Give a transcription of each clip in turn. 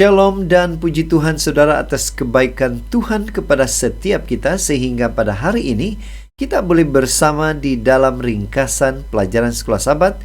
Shalom dan puji Tuhan saudara atas kebaikan Tuhan kepada setiap kita, sehingga pada hari ini kita boleh bersama di dalam ringkasan pelajaran Sekolah Sabat,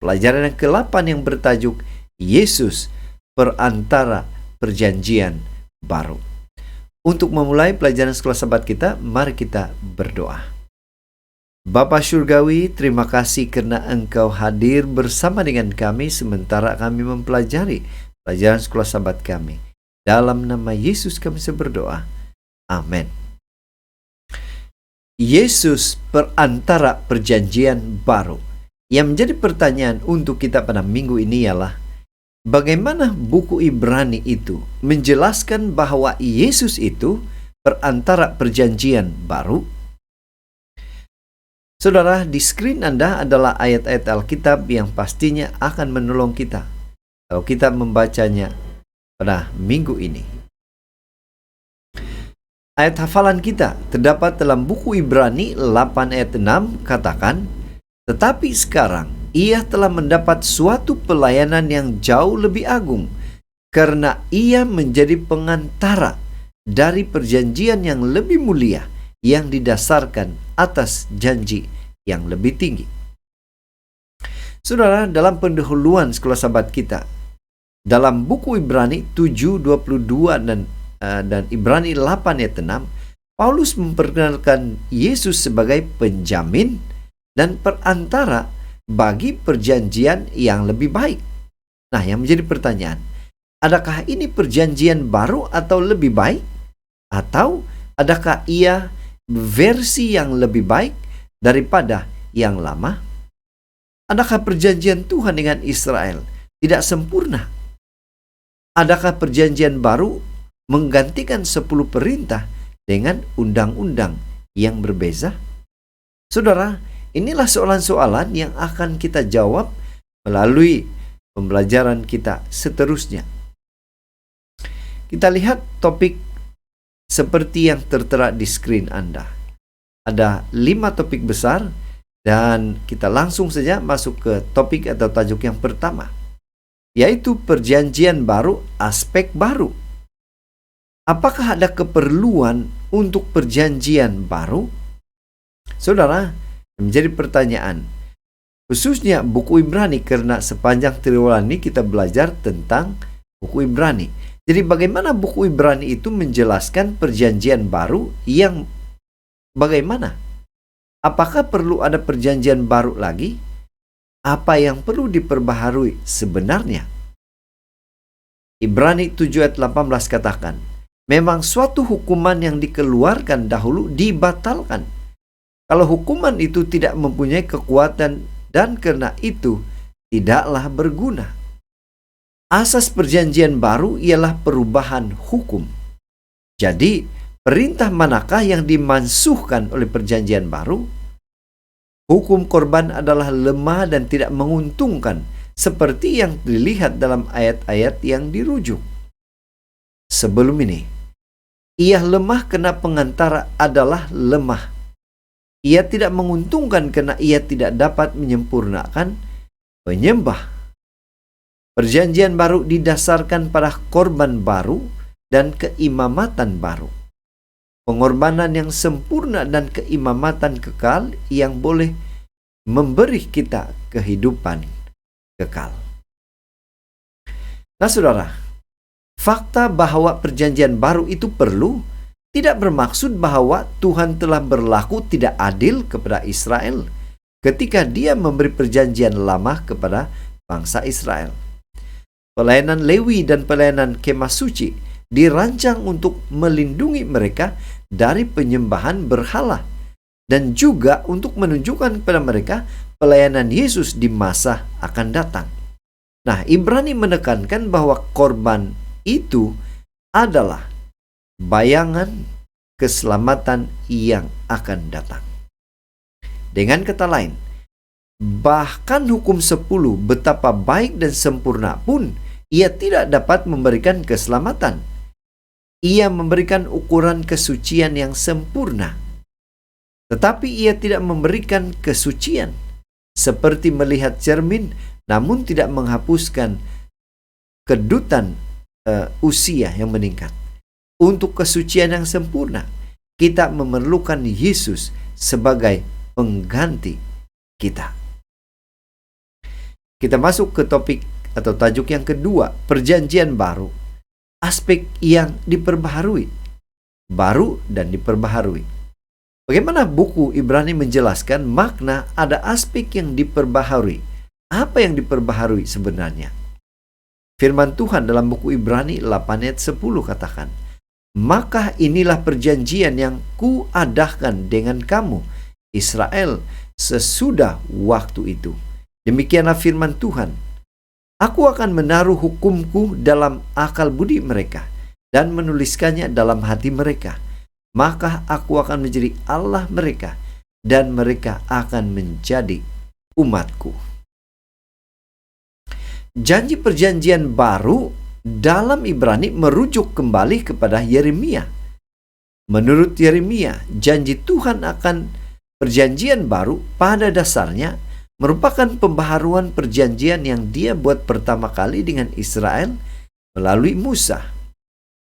pelajaran yang ke-8 yang bertajuk Yesus Perantara Perjanjian Baru. Untuk memulai pelajaran Sekolah Sabat kita, mari kita berdoa. Bapa Surgawi, terima kasih karena Engkau hadir bersama dengan kami sementara kami mempelajari pelajaran Sekolah Sabat kami. Dalam nama Yesus kami berdoa. Amin. Yesus perantara perjanjian baru. Yang menjadi pertanyaan untuk kita pada minggu ini ialah, bagaimana buku Ibrani itu menjelaskan bahwa Yesus itu perantara perjanjian baru? Saudara, di skrin Anda adalah ayat-ayat Alkitab yang pastinya akan menolong kita kalau kita membacanya pada minggu ini. Ayat hafalan kita terdapat dalam buku Ibrani 8 ayat 6, katakan, "Tetapi sekarang ia telah mendapat suatu pelayanan yang jauh lebih agung, karena ia menjadi pengantara dari perjanjian yang lebih mulia yang didasarkan atas janji yang lebih tinggi." Saudara, dalam pendahuluan Sekolah Sabat kita, dalam buku Ibrani 7:22 dan Ibrani 8 ayat 6, Paulus memperkenalkan Yesus sebagai penjamin dan perantara bagi perjanjian yang lebih baik. Nah, yang menjadi pertanyaan, adakah ini perjanjian baru atau lebih baik? Atau adakah ia versi yang lebih baik daripada yang lama? Adakah perjanjian Tuhan dengan Israel tidak sempurna? Adakah perjanjian baru menggantikan 10 perintah dengan undang-undang yang berbeza? Saudara, inilah soalan-soalan yang akan kita jawab melalui pembelajaran kita seterusnya. Kita lihat topik seperti yang tertera di skrin Anda. Ada 5 topik besar dan kita langsung saja masuk ke topik atau tajuk yang pertama, yaitu perjanjian baru, aspek baru. Apakah ada keperluan untuk perjanjian baru? Saudara, menjadi pertanyaan, khususnya buku Ibrani, karena sepanjang triwulan ini kita belajar tentang buku Ibrani. Jadi bagaimana buku Ibrani itu menjelaskan perjanjian baru yang bagaimana? Apakah perlu ada perjanjian baru lagi? Apa yang perlu diperbaharui sebenarnya? Ibrani 7 ayat 18 katakan, memang suatu hukuman yang dikeluarkan dahulu dibatalkan, kalau hukuman itu tidak mempunyai kekuatan dan karena itu tidaklah berguna. Asas perjanjian baru ialah perubahan hukum. Jadi, perintah manakah yang dimansuhkan oleh perjanjian baru? Hukum korban adalah lemah dan tidak menguntungkan, seperti yang dilihat dalam ayat-ayat yang dirujuk. Sebelum ini, ia lemah karena pengantara adalah lemah. Ia tidak menguntungkan karena ia tidak dapat menyempurnakan penyembah. Perjanjian baru didasarkan pada korban baru dan keimamatan baru. Pengorbanan yang sempurna dan keimamatan kekal yang boleh memberi kita kehidupan kekal. Nah, saudara, fakta bahwa perjanjian baru itu perlu tidak bermaksud bahwa Tuhan telah berlaku tidak adil kepada Israel ketika Dia memberi perjanjian lama kepada bangsa Israel. Pelayanan Lewi dan pelayanan Kemah Suci dirancang untuk melindungi mereka dari penyembahan berhala dan juga untuk menunjukkan kepada mereka pelayanan Yesus di masa akan datang. Nah, Ibrani menekankan bahwa korban itu adalah bayangan keselamatan yang akan datang. Dengan kata lain, bahkan hukum 10 betapa baik dan sempurna pun ia tidak dapat memberikan keselamatan. Ia memberikan ukuran kesucian yang sempurna, tetapi ia tidak memberikan kesucian seperti melihat cermin, namun tidak menghapuskan kedutan usia yang meningkat. Untuk kesucian yang sempurna, kita memerlukan Yesus sebagai pengganti kita. Kita masuk ke topik atau tajuk yang kedua, perjanjian baru. Aspek yang diperbaharui. Baru dan diperbaharui. Bagaimana buku Ibrani menjelaskan makna ada aspek yang diperbaharui? Apa yang diperbaharui sebenarnya? Firman Tuhan dalam buku Ibrani 8 ayat 10 katakan, "Maka inilah perjanjian yang kuadakan dengan kamu, Israel, sesudah waktu itu. Demikianlah firman Tuhan. Aku akan menaruh hukumku dalam akal budi mereka dan menuliskannya dalam hati mereka. Maka aku akan menjadi Allah mereka dan mereka akan menjadi umatku." Janji perjanjian baru dalam Ibrani merujuk kembali kepada Yeremia. Menurut Yeremia, janji Tuhan akan perjanjian baru pada dasarnya merupakan pembaharuan perjanjian yang Dia buat pertama kali dengan Israel melalui Musa.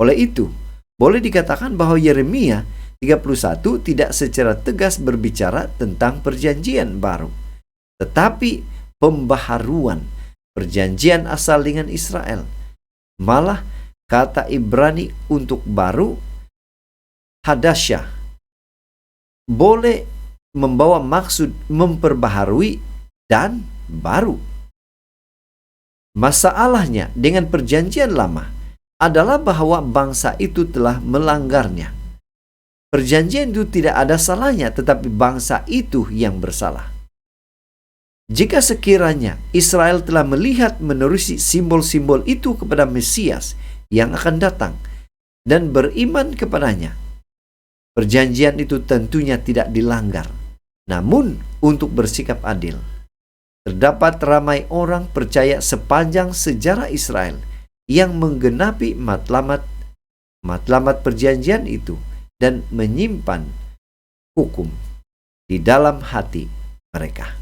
Oleh itu, boleh dikatakan bahwa Yeremia 31 tidak secara tegas berbicara tentang perjanjian baru, tetapi pembaharuan perjanjian asal dengan Israel. Malah kata Ibrani untuk baru, hadasyah, boleh membawa maksud memperbaharui dan baru. Masalahnya dengan perjanjian lama adalah bahwa bangsa itu telah melanggarnya. Perjanjian itu tidak ada salahnya, tetapi bangsa itu yang bersalah. Jika sekiranya Israel telah melihat menerusi simbol-simbol itu kepada Mesias yang akan datang dan beriman kepadanya, perjanjian itu tentunya tidak dilanggar. Namun, untuk bersikap adil, terdapat ramai orang percaya sepanjang sejarah Israel yang menggenapi matlamat perjanjian itu dan menyimpan hukum di dalam hati mereka.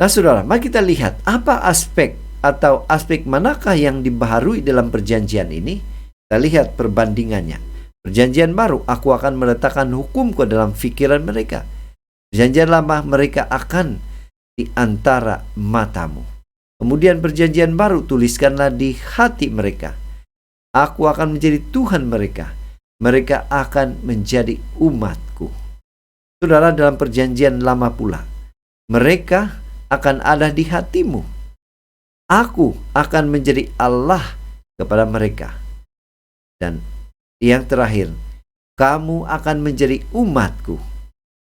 Nah, saudara, mari kita lihat apa aspek atau aspek manakah yang dibaharui dalam perjanjian ini. Kita lihat perbandingannya. Perjanjian baru, aku akan meletakkan hukumku dalam pikiran mereka. Perjanjian lama, mereka akan di antara matamu. Kemudian perjanjian baru, tuliskanlah di hati mereka. Aku akan menjadi Tuhan mereka. Mereka akan menjadi umatku. Saudara, dalam perjanjian lama pula, mereka akan ada di hatimu. Aku akan menjadi Allah kepada mereka. Dan yang terakhir, kamu akan menjadi umatku.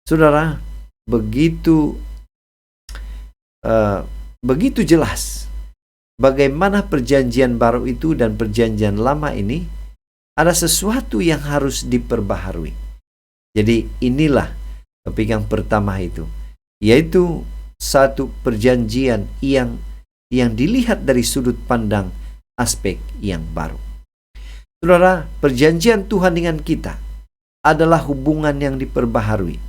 Saudara, begitu jelas bagaimana perjanjian baru itu dan perjanjian lama ini ada sesuatu yang harus diperbaharui. Jadi inilah topik yang pertama itu, yaitu satu perjanjian yang dilihat dari sudut pandang aspek yang baru. Saudara, perjanjian Tuhan dengan kita adalah hubungan yang diperbaharui.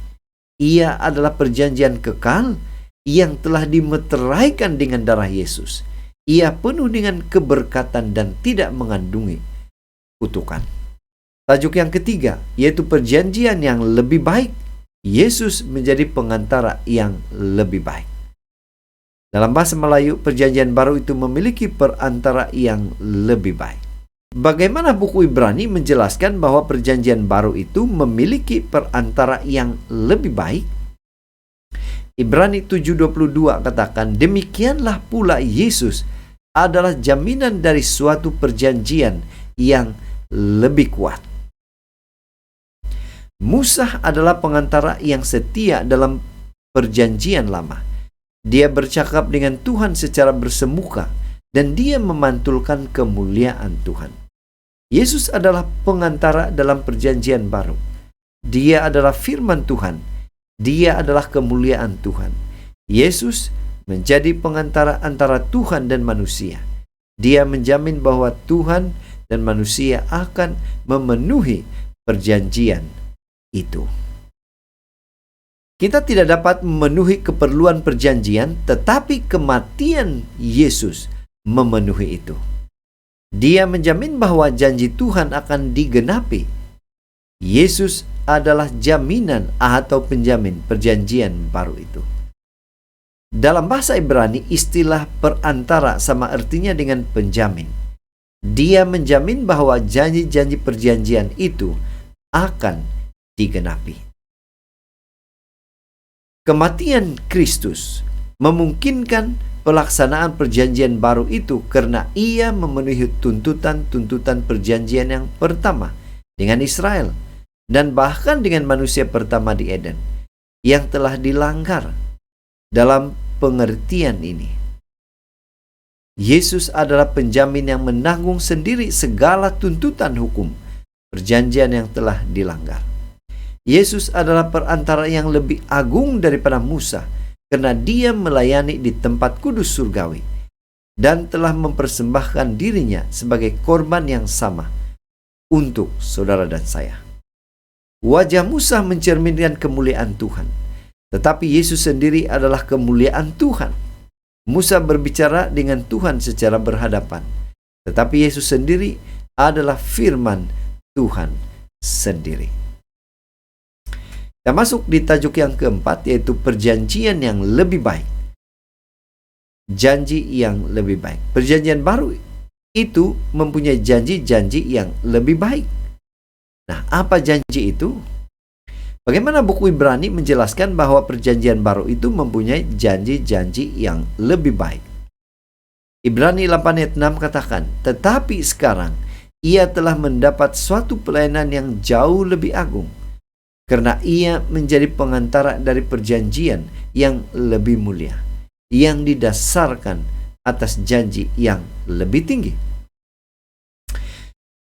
Ia adalah perjanjian kekal yang telah dimeteraikan dengan darah Yesus. Ia penuh dengan keberkatan dan tidak mengandungi kutukan. Tajuk yang ketiga, yaitu perjanjian yang lebih baik. Yesus menjadi pengantara yang lebih baik. Dalam bahasa Melayu, perjanjian baru itu memiliki perantara yang lebih baik. Bagaimana buku Ibrani menjelaskan bahwa perjanjian baru itu memiliki perantara yang lebih baik? Ibrani 7:22 katakan, demikianlah pula Yesus adalah jaminan dari suatu perjanjian yang lebih kuat. Musa adalah pengantara yang setia dalam perjanjian lama. Dia bercakap dengan Tuhan secara bersemuka dan dia memantulkan kemuliaan Tuhan. Yesus adalah pengantara dalam perjanjian baru. Dia adalah firman Tuhan. Dia adalah kemuliaan Tuhan. Yesus menjadi pengantara antara Tuhan dan manusia. Dia menjamin bahwa Tuhan dan manusia akan memenuhi perjanjian itu. Kita tidak dapat memenuhi keperluan perjanjian, tetapi kematian Yesus memenuhi itu. Dia menjamin bahwa janji Tuhan akan digenapi. Yesus adalah jaminan atau penjamin perjanjian baru itu. Dalam bahasa Ibrani, istilah perantara sama artinya dengan penjamin. Dia menjamin bahwa janji-janji perjanjian itu akan digenapi. Kematian Kristus memungkinkan pelaksanaan perjanjian baru itu karena ia memenuhi tuntutan-tuntutan perjanjian yang pertama dengan Israel dan bahkan dengan manusia pertama di Eden yang telah dilanggar. Dalam pengertian ini, Yesus adalah penjamin yang menanggung sendiri segala tuntutan hukum perjanjian yang telah dilanggar. Yesus adalah perantara yang lebih agung daripada Musa karena dia melayani di tempat kudus surgawi dan telah mempersembahkan dirinya sebagai korban yang sama untuk saudara dan saya. Wajah Musa mencerminkan kemuliaan Tuhan, tetapi Yesus sendiri adalah kemuliaan Tuhan. Musa berbicara dengan Tuhan secara berhadapan, tetapi Yesus sendiri adalah firman Tuhan sendiri. Kita masuk di tajuk yang keempat, yaitu perjanjian yang lebih baik. Janji yang lebih baik. Perjanjian baru itu mempunyai janji-janji yang lebih baik. Nah, apa janji itu? Bagaimana buku Ibrani menjelaskan bahwa perjanjian baru itu mempunyai janji-janji yang lebih baik? Ibrani 8 ayat 6 katakan, tetapi sekarang ia telah mendapat suatu pelayanan yang jauh lebih agung, karena ia menjadi pengantara dari perjanjian yang lebih mulia, yang didasarkan atas janji yang lebih tinggi.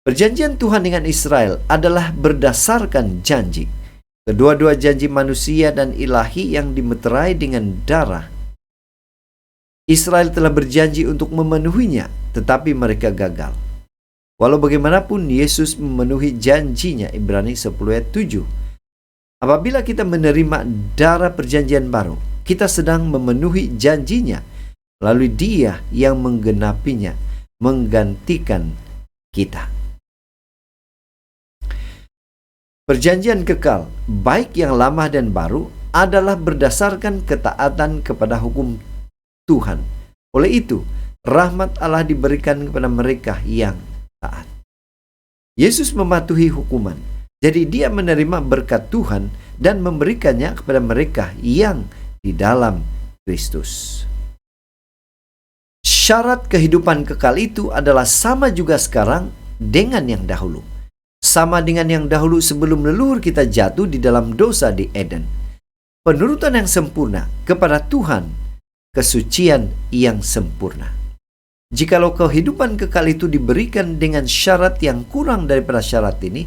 Perjanjian Tuhan dengan Israel adalah berdasarkan janji. Kedua-dua janji manusia dan ilahi yang dimeterai dengan darah. Israel telah berjanji untuk memenuhinya, tetapi mereka gagal. Walau bagaimanapun, Yesus memenuhi janjinya, Ibrani 10 ayat 7. Apabila kita menerima darah perjanjian baru, kita sedang memenuhi janjinya, lalu Dia yang menggenapinya, menggantikan kita. Perjanjian kekal, baik yang lama dan baru, adalah berdasarkan ketaatan kepada hukum Tuhan. Oleh itu, rahmat Allah diberikan kepada mereka yang taat. Yesus mematuhi hukuman, jadi Dia menerima berkat Tuhan dan memberikannya kepada mereka yang di dalam Kristus. Syarat kehidupan kekal itu adalah sama juga sekarang dengan yang dahulu. Sama dengan yang dahulu sebelum leluhur kita jatuh di dalam dosa di Eden. Penurutan yang sempurna kepada Tuhan, kesucian yang sempurna. Jikalau kehidupan kekal itu diberikan dengan syarat yang kurang daripada syarat ini,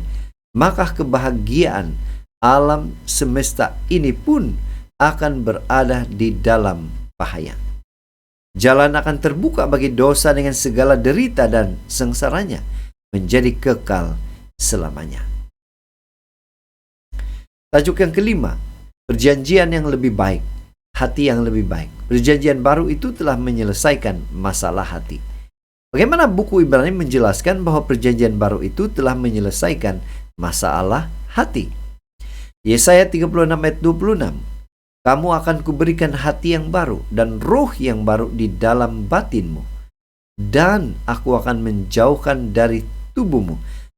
maka kebahagiaan alam semesta ini pun akan berada di dalam bahaya. Jalan akan terbuka bagi dosa dengan segala derita dan sengsaranya menjadi kekal selamanya. Tajuk yang kelima, perjanjian yang lebih baik, hati yang lebih baik. Perjanjian baru itu telah menyelesaikan masalah hati. Bagaimana buku Ibrani menjelaskan bahwa perjanjian baru itu telah menyelesaikan masalah hati? Yesaya 36 ayat 26. Kamu akan kuberikan hati yang baru dan roh yang baru di dalam batinmu. Dan aku akan menjauhkan dari tubuhmu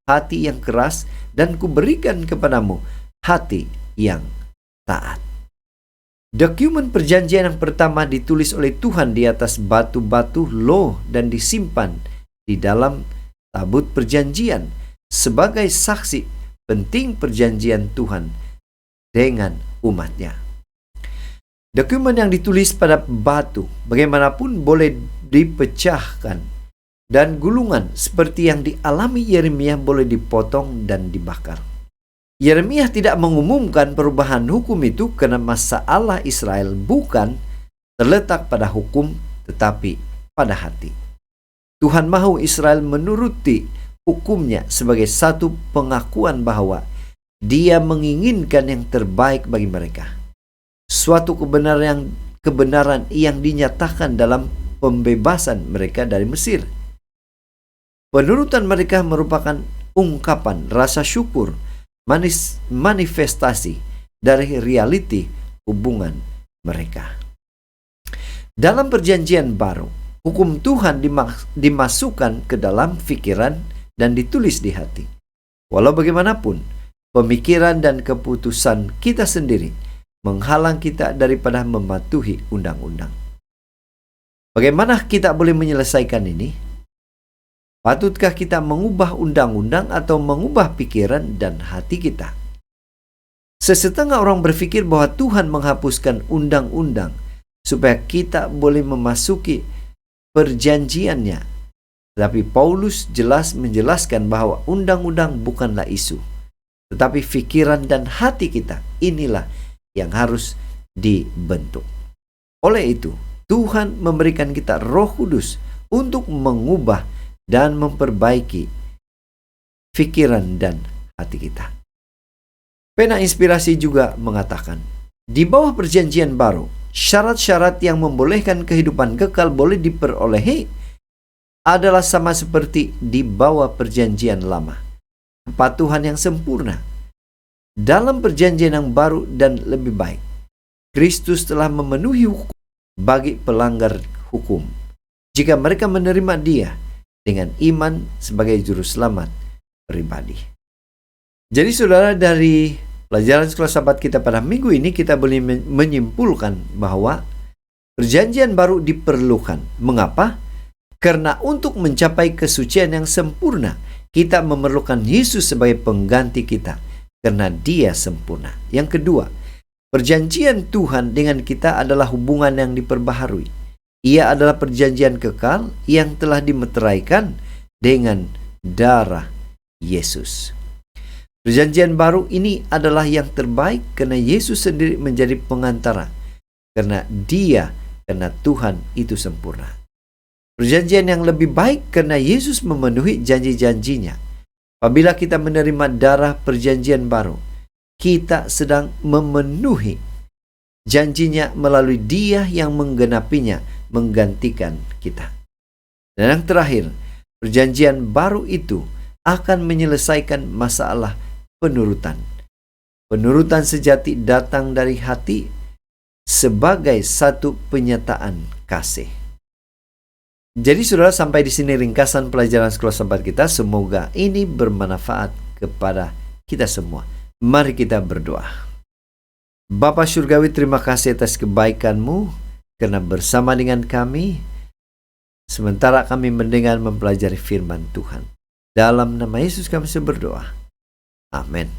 hati yang keras dan kuberikan kepadamu hati yang taat. Dokumen perjanjian yang pertama ditulis oleh Tuhan di atas batu-batu loh dan disimpan di dalam tabut perjanjian sebagai saksi penting perjanjian Tuhan dengan umatnya. Dokumen yang ditulis pada batu bagaimanapun boleh dipecahkan, dan gulungan seperti yang dialami Yeremia boleh dipotong dan dibakar. Yeremia tidak mengumumkan perubahan hukum itu karena masalah Israel bukan terletak pada hukum tetapi pada hati. Tuhan mahu Israel menuruti hukumnya sebagai satu pengakuan bahwa Dia menginginkan yang terbaik bagi mereka. Suatu kebenaran yang dinyatakan dalam pembebasan mereka dari Mesir. Penurutan mereka merupakan ungkapan rasa syukur, manifestasi dari realiti hubungan mereka. Dalam perjanjian baru, hukum Tuhan dimasukkan ke dalam pikiran dan ditulis di hati. Walau bagaimanapun, pemikiran dan keputusan kita sendiri menghalang kita daripada mematuhi undang-undang. Bagaimana kita boleh menyelesaikan ini? Patutkah kita mengubah undang-undang atau mengubah pikiran dan hati kita? Sesetengah orang berpikir bahwa Tuhan menghapuskan undang-undang supaya kita boleh memasuki perjanjiannya. Tetapi Paulus jelas menjelaskan bahwa undang-undang bukanlah isu, tetapi pikiran dan hati kita inilah yang harus dibentuk. Oleh itu, Tuhan memberikan kita Roh Kudus untuk mengubah dan memperbaiki pikiran dan hati kita. Pena Inspirasi juga mengatakan, di bawah perjanjian baru, syarat-syarat yang membolehkan kehidupan kekal boleh diperolehi adalah sama seperti di bawah perjanjian lama. Kepatuhan yang sempurna. Dalam perjanjian yang baru dan lebih baik, Kristus telah memenuhi hukum bagi pelanggar hukum, jika mereka menerima Dia dengan iman sebagai juru selamat pribadi. Jadi saudara, dari pelajaran sekolah sahabat kita pada minggu ini, kita boleh menyimpulkan bahwa perjanjian baru diperlukan. Mengapa? Karena untuk mencapai kesucian yang sempurna, kita memerlukan Yesus sebagai pengganti kita, karena Dia sempurna. Yang kedua, perjanjian Tuhan dengan kita adalah hubungan yang diperbaharui. Ia adalah perjanjian kekal yang telah dimeteraikan dengan darah Yesus. Perjanjian baru ini adalah yang terbaik karena Yesus sendiri menjadi pengantara. Karena Tuhan itu sempurna. Perjanjian yang lebih baik karena Yesus memenuhi janji-janjinya. Apabila kita menerima darah perjanjian baru, kita sedang memenuhi janjinya melalui Dia yang menggenapinya, menggantikan kita. Dan yang terakhir, perjanjian baru itu akan menyelesaikan masalah penurutan. Penurutan sejati datang dari hati sebagai satu penyataan kasih. Jadi saudara, sampai di sini ringkasan pelajaran sekolah sahabat kita. Semoga ini bermanfaat kepada kita semua. Mari kita berdoa. Bapa Surgawi, terima kasih atas kebaikan-Mu, karena bersama dengan kami, sementara kami mendengar mempelajari firman Tuhan. Dalam nama Yesus kami berdoa. Amin.